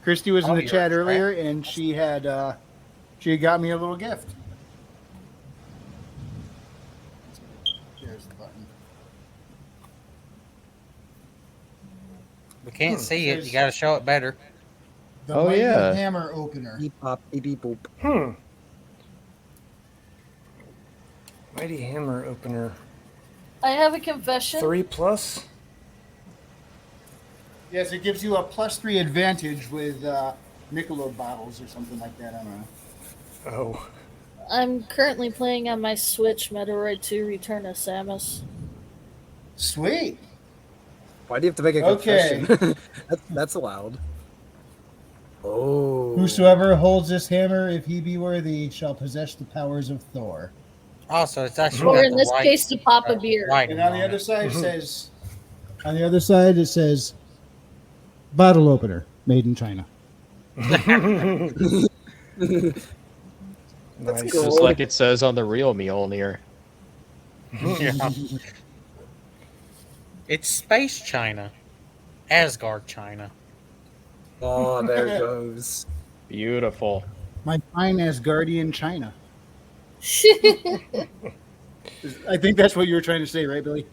Christy was in the you're chat right. earlier, and she had got me a little gift. There's the button. We can't see it. Says- You got to show it better. The Oh, Mighty yeah. Hammer opener. Beep pop, beep beep boop. Mighty Hammer opener. I have a confession. 3+. Yes, it gives you a +3 advantage with Michelob bottles or something like that. I don't know. Oh. I'm currently playing on my Switch Metroid 2 Return of Samus. Sweet. Why do you have to make a Okay. confession? that's allowed. Oh. Whosoever holds this hammer, if he be worthy, shall possess the powers of Thor. Also, it's actually Or got in the this right- case, to pop a beer. writing And on the on other it. side says, bottle opener, made in China. Nice. cool. Just like it says on the real Mjolnir. Yeah. It's Space China. Asgard China. Oh, there it goes. Beautiful. My fine Asgardian China. I think that's what you were trying to say, right, Billy?